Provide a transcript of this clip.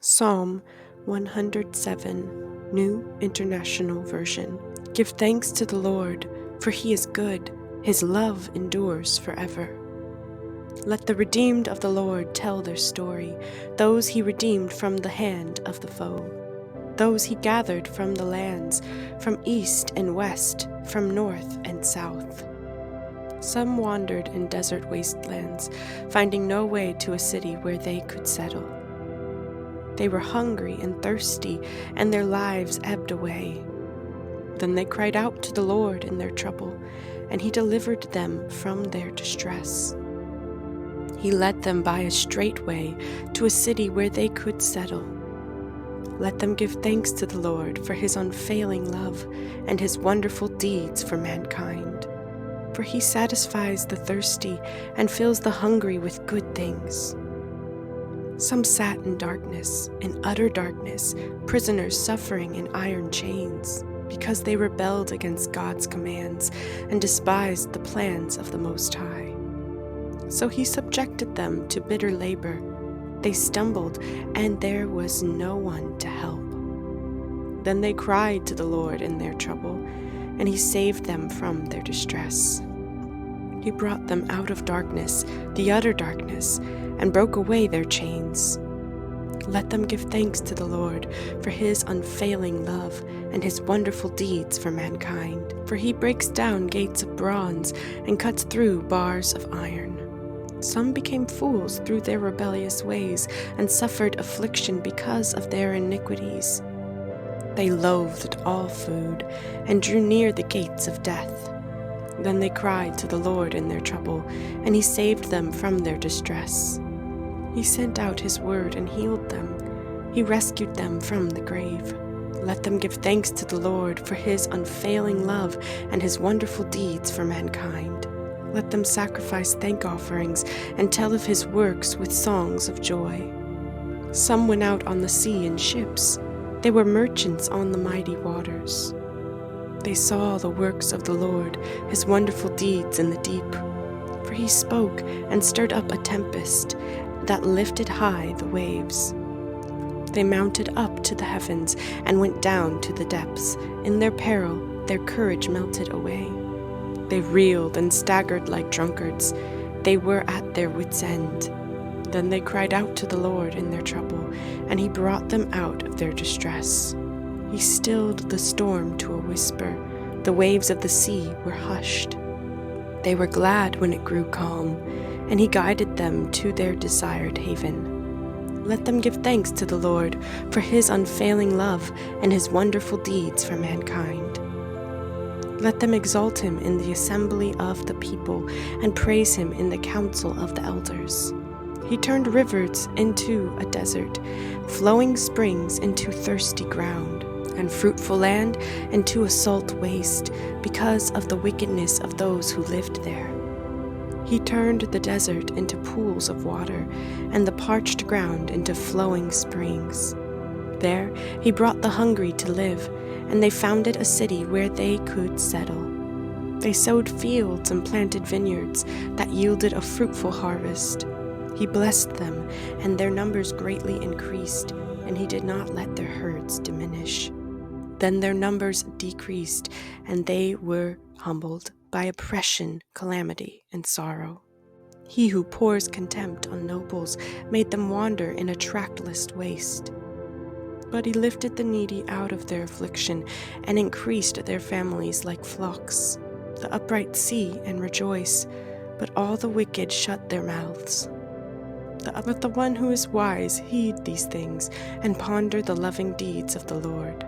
Psalm 107, New International Version. Give thanks to the Lord, for he is good. His love endures forever. Let the redeemed of the Lord tell their story, those he redeemed from the hand of the foe, those he gathered from the lands, from east and west, from north and south. Some wandered in desert wastelands, finding no way to a city where they could settle. They were hungry and thirsty, and their lives ebbed away. Then they cried out to the Lord in their trouble, and he delivered them from their distress. He led them by a straight way to a city where they could settle. Let them give thanks to the Lord for his unfailing love and his wonderful deeds for mankind. For he satisfies the thirsty and fills the hungry with good things. Some sat in darkness, in utter darkness, prisoners suffering in iron chains, because they rebelled against God's commands and despised the plans of the Most High. So he subjected them to bitter labor. They stumbled, and there was no one to help. Then they cried to the Lord in their trouble, and he saved them from their distress. He brought them out of darkness, the utter darkness, and broke away their chains. Let them give thanks to the Lord for his unfailing love and his wonderful deeds for mankind. For he breaks down gates of bronze and cuts through bars of iron. Some became fools through their rebellious ways and suffered affliction because of their iniquities. They loathed all food and drew near the gates of death. Then they cried to the Lord in their trouble, and he saved them from their distress. He sent out his word and healed them. He rescued them from the grave. Let them give thanks to the Lord for his unfailing love and his wonderful deeds for mankind. Let them sacrifice thank offerings and tell of his works with songs of joy. Some went out on the sea in ships. They were merchants on the mighty waters. They saw the works of the Lord, his wonderful deeds in the deep. For he spoke and stirred up a tempest that lifted high the waves. They mounted up to the heavens and went down to the depths. In their peril, their courage melted away. They reeled and staggered like drunkards. They were at their wits' end. Then they cried out to the Lord in their trouble, and he brought them out of their distress. He stilled the storm to a whisper. The waves of the sea were hushed. They were glad when it grew calm, and he guided them to their desired haven. Let them give thanks to the Lord for his unfailing love and his wonderful deeds for mankind. Let them exalt him in the assembly of the people and praise him in the council of the elders. He turned rivers into a desert, flowing springs into thirsty ground, and fruitful land into a salt waste, because of the wickedness of those who lived there. He turned the desert into pools of water, and the parched ground into flowing springs. There he brought the hungry to live, and they founded a city where they could settle. They sowed fields and planted vineyards that yielded a fruitful harvest. He blessed them, and their numbers greatly increased, and he did not let their herds diminish. Then their numbers decreased, and they were humbled by oppression, calamity, and sorrow. He who pours contempt on nobles made them wander in a trackless waste. But he lifted the needy out of their affliction and increased their families like flocks. The upright see and rejoice, but all the wicked shut their mouths. But the one who is wise heed these things and ponder the loving deeds of the Lord.